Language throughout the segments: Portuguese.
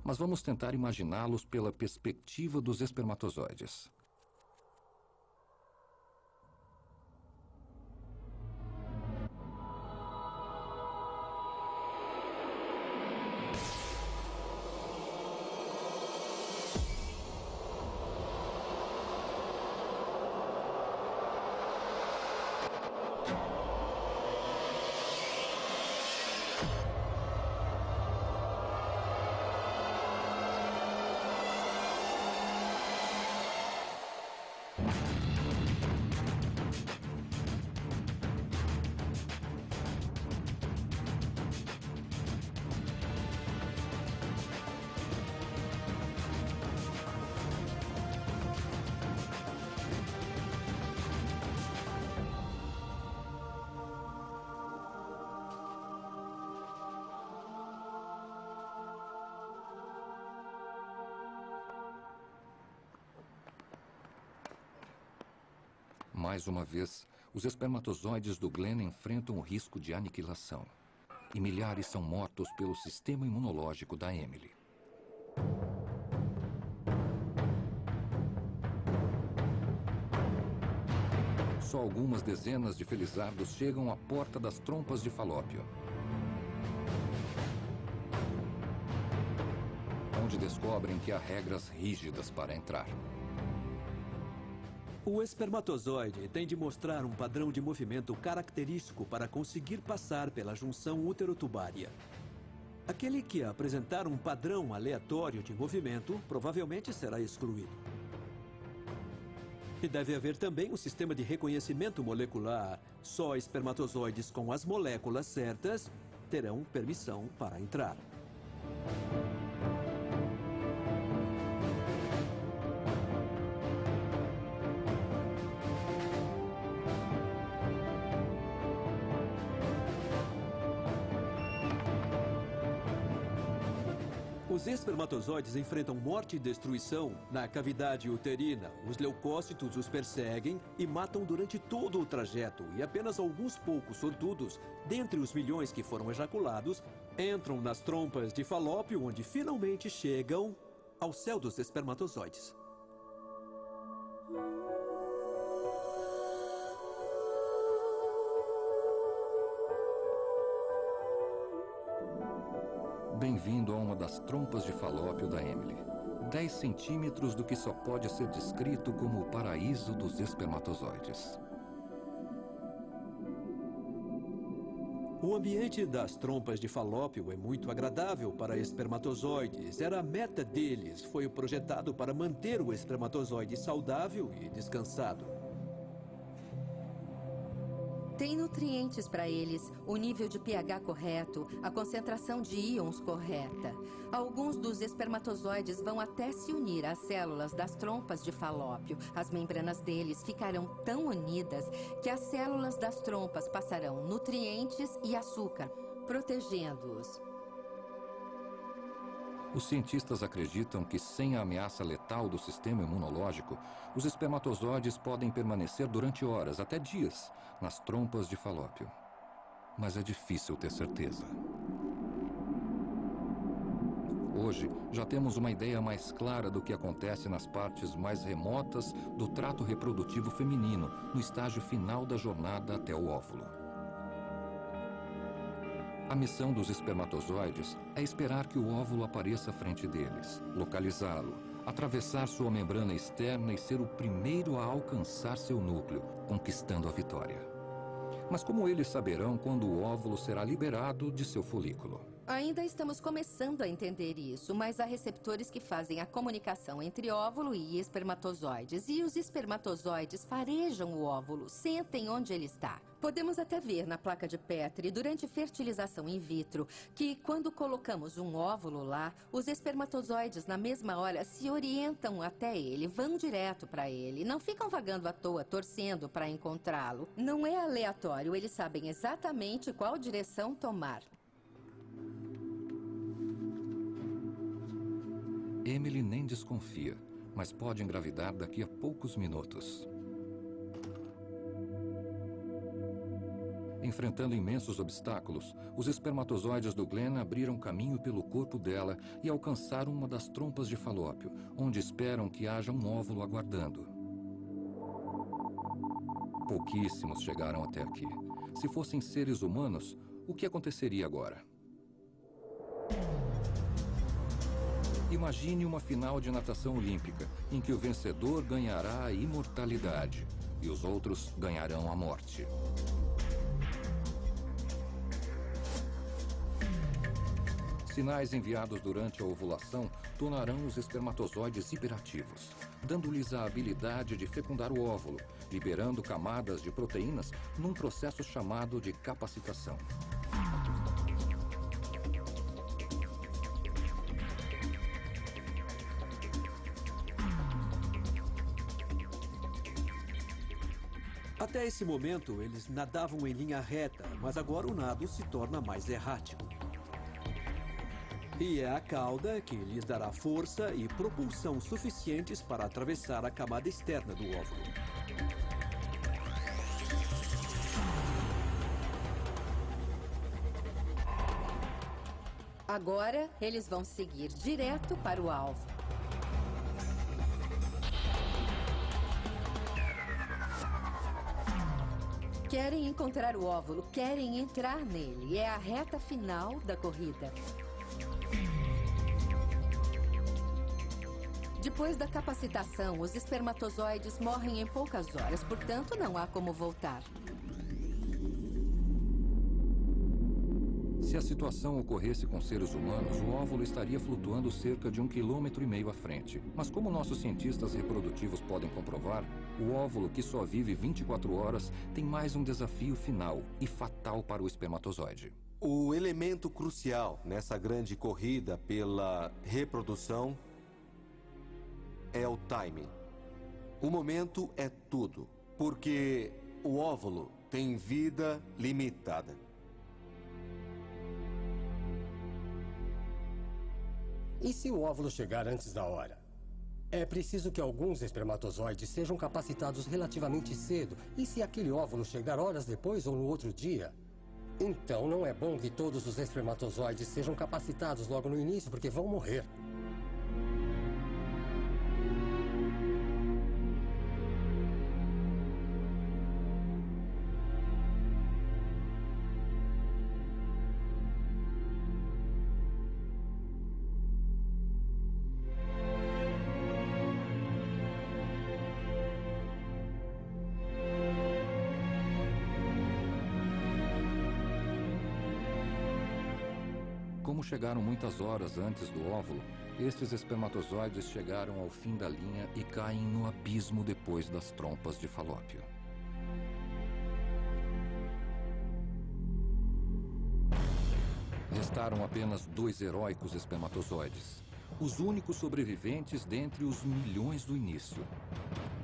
mas vamos tentar imaginá-los pela perspectiva dos espermatozoides. Mais uma vez, os espermatozoides do Glenn enfrentam o risco de aniquilação. E milhares são mortos pelo sistema imunológico da Emily. Só algumas dezenas de felizardos chegam à porta das trompas de Falópio, onde descobrem que há regras rígidas para entrar. O espermatozoide tem de mostrar um padrão de movimento característico para conseguir passar pela junção útero-tubária. Aquele que apresentar um padrão aleatório de movimento provavelmente será excluído. E deve haver também um sistema de reconhecimento molecular. Só espermatozoides com as moléculas certas terão permissão para entrar. Os espermatozoides enfrentam morte e destruição na cavidade uterina. Os leucócitos os perseguem e matam durante todo o trajeto. E apenas alguns poucos sortudos, dentre os milhões que foram ejaculados, entram nas trompas de Falópio, onde finalmente chegam ao céu dos espermatozoides. Bem-vindo a uma das trompas de Falópio da Emily. 10 centímetros do que só pode ser descrito como o paraíso dos espermatozoides. O ambiente das trompas de Falópio é muito agradável para espermatozoides. Era a meta deles. Foi projetado para manter o espermatozoide saudável e descansado. Tem nutrientes para eles, o nível de pH correto, a concentração de íons correta. Alguns dos espermatozoides vão até se unir às células das trompas de Falópio. As membranas deles ficarão tão unidas que as células das trompas passarão nutrientes e açúcar, protegendo-os. Os cientistas acreditam que, sem a ameaça letal do sistema imunológico, os espermatozoides podem permanecer durante horas, até dias, nas trompas de Falópio. Mas é difícil ter certeza. Hoje, já temos uma ideia mais clara do que acontece nas partes mais remotas do trato reprodutivo feminino, no estágio final da jornada até o óvulo. A missão dos espermatozoides é esperar que o óvulo apareça à frente deles, localizá-lo, atravessar sua membrana externa e ser o primeiro a alcançar seu núcleo, conquistando a vitória. Mas como eles saberão quando o óvulo será liberado de seu folículo? Ainda estamos começando a entender isso, mas há receptores que fazem a comunicação entre óvulo e espermatozoides. E os espermatozoides farejam o óvulo, sentem onde ele está. Podemos até ver na placa de Petri, durante fertilização in vitro, que quando colocamos um óvulo lá, os espermatozoides na mesma hora se orientam até ele, vão direto para ele. Não ficam vagando à toa, torcendo para encontrá-lo. Não é aleatório, eles sabem exatamente qual direção tomar. Emily nem desconfia, mas pode engravidar daqui a poucos minutos. Enfrentando imensos obstáculos, os espermatozoides do Glenn abriram caminho pelo corpo dela e alcançaram uma das trompas de Falópio, onde esperam que haja um óvulo aguardando. Pouquíssimos chegaram até aqui. Se fossem seres humanos, o que aconteceria agora? Imagine uma final de natação olímpica, em que o vencedor ganhará a imortalidade e os outros ganharão a morte. Sinais enviados durante a ovulação tornarão os espermatozoides hiperativos, dando-lhes a habilidade de fecundar o óvulo, liberando camadas de proteínas num processo chamado de capacitação. Até esse momento, eles nadavam em linha reta, mas agora o nado se torna mais errático. E é a cauda que lhes dará força e propulsão suficientes para atravessar a camada externa do óvulo. Agora, eles vão seguir direto para o alvo. Querem encontrar o óvulo, querem entrar nele. É a reta final da corrida. Depois da capacitação, os espermatozoides morrem em poucas horas, portanto, não há como voltar. Se a situação ocorresse com seres humanos, o óvulo estaria flutuando cerca de 1,5 km à frente. Mas como nossos cientistas reprodutivos podem comprovar, o óvulo, que só vive 24 horas, tem mais um desafio final e fatal para o espermatozoide. O elemento crucial nessa grande corrida pela reprodução é o timing. O momento é tudo, porque o óvulo tem vida limitada. E se o óvulo chegar antes da hora? É preciso que alguns espermatozoides sejam capacitados relativamente cedo. E se aquele óvulo chegar horas depois ou no outro dia? Então não é bom que todos os espermatozoides sejam capacitados logo no início, porque vão morrer. Como chegaram muitas horas antes do óvulo, estes espermatozoides chegaram ao fim da linha e caem no abismo depois das trompas de Falópio. Restaram apenas 2 heróicos espermatozoides, os únicos sobreviventes dentre os milhões do início.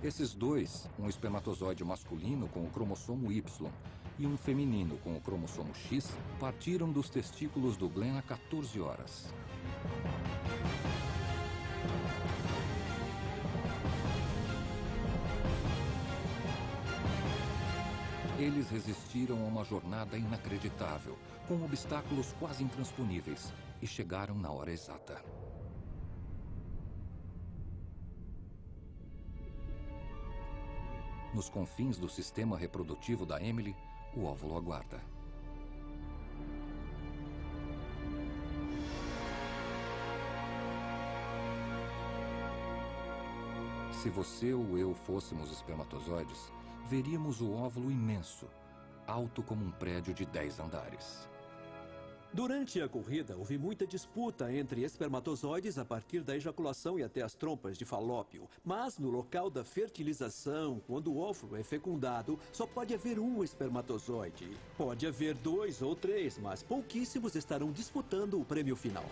Esses dois, um espermatozoide masculino com o cromossomo Y e um feminino com o cromossomo X, partiram dos testículos do Glenn há 14 horas. Eles resistiram a uma jornada inacreditável, com obstáculos quase intransponíveis, e chegaram na hora exata. Nos confins do sistema reprodutivo da Emily, o óvulo aguarda. Se você ou eu fôssemos espermatozoides, veríamos o óvulo imenso, alto como um prédio de 10 andares. Durante a corrida, houve muita disputa entre espermatozoides a partir da ejaculação e até as trompas de Falópio. Mas no local da fertilização, quando o óvulo é fecundado, só pode haver um espermatozoide. Pode haver 2 ou 3, mas pouquíssimos estarão disputando o prêmio final.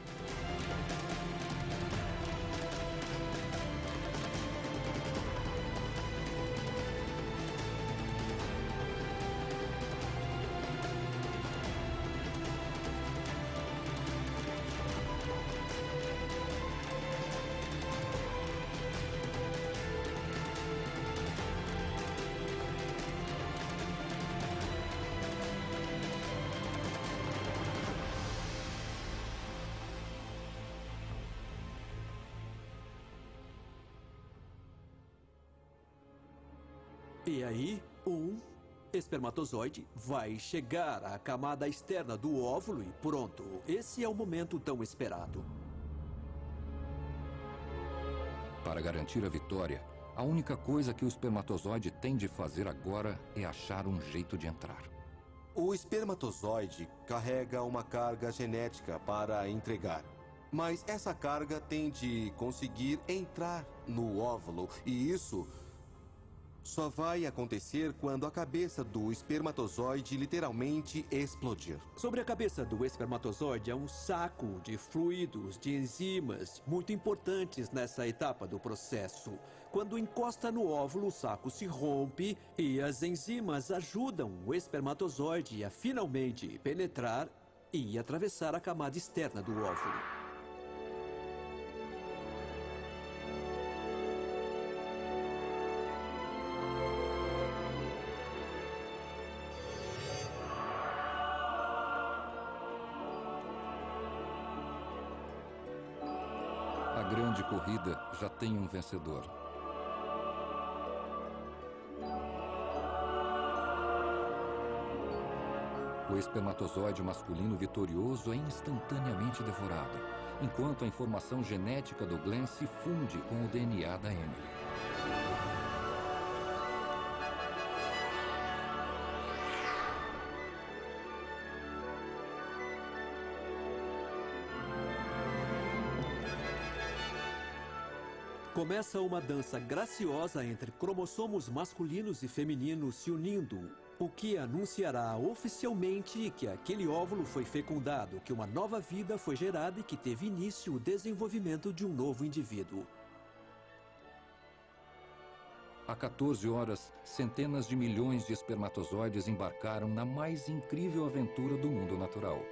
E aí, um espermatozoide vai chegar à camada externa do óvulo e pronto. Esse é o momento tão esperado. Para garantir a vitória, a única coisa que o espermatozoide tem de fazer agora é achar um jeito de entrar. O espermatozoide carrega uma carga genética para entregar. Mas essa carga tem de conseguir entrar no óvulo, e isso só vai acontecer quando a cabeça do espermatozoide literalmente explodir. Sobre a cabeça do espermatozoide é um saco de fluidos, de enzimas, muito importantes nessa etapa do processo. Quando encosta no óvulo, o saco se rompe e as enzimas ajudam o espermatozoide a finalmente penetrar e atravessar a camada externa do óvulo. A grande corrida já tem um vencedor. O espermatozoide masculino vitorioso é instantaneamente devorado, enquanto a informação genética do Glenn se funde com o DNA da Emily. Começa uma dança graciosa entre cromossomos masculinos e femininos se unindo, o que anunciará oficialmente que aquele óvulo foi fecundado, que uma nova vida foi gerada e que teve início o desenvolvimento de um novo indivíduo. Há 14 horas, centenas de milhões de espermatozoides embarcaram na mais incrível aventura do mundo natural.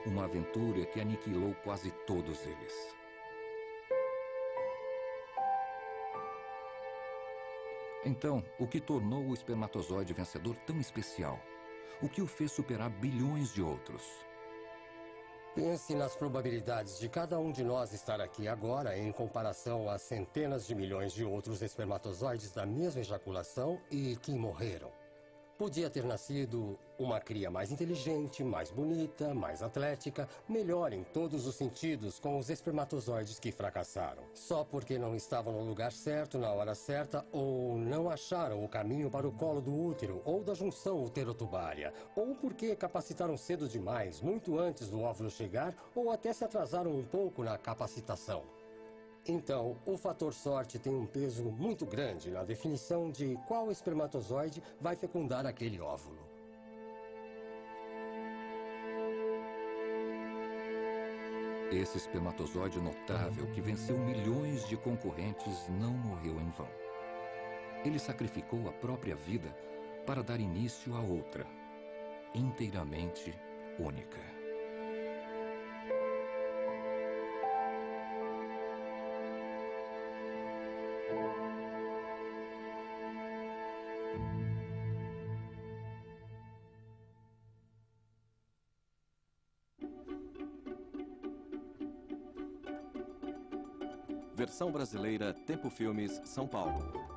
Uma aventura que aniquilou quase todos eles. Então, o que tornou o espermatozoide vencedor tão especial? O que o fez superar bilhões de outros? Pense nas probabilidades de cada um de nós estar aqui agora em comparação a centenas de milhões de outros espermatozoides da mesma ejaculação e que morreram. Podia ter nascido uma cria mais inteligente, mais bonita, mais atlética, melhor em todos os sentidos com os espermatozoides que fracassaram. Só porque não estavam no lugar certo, na hora certa, ou não acharam o caminho para o colo do útero ou da junção uterotubária, ou porque capacitaram cedo demais, muito antes do óvulo chegar, ou até se atrasaram um pouco na capacitação. Então, o fator sorte tem um peso muito grande na definição de qual espermatozoide vai fecundar aquele óvulo. Esse espermatozoide notável que venceu milhões de concorrentes não morreu em vão. Ele sacrificou a própria vida para dar início a outra, inteiramente única. Versão brasileira, Tempo Filmes, São Paulo.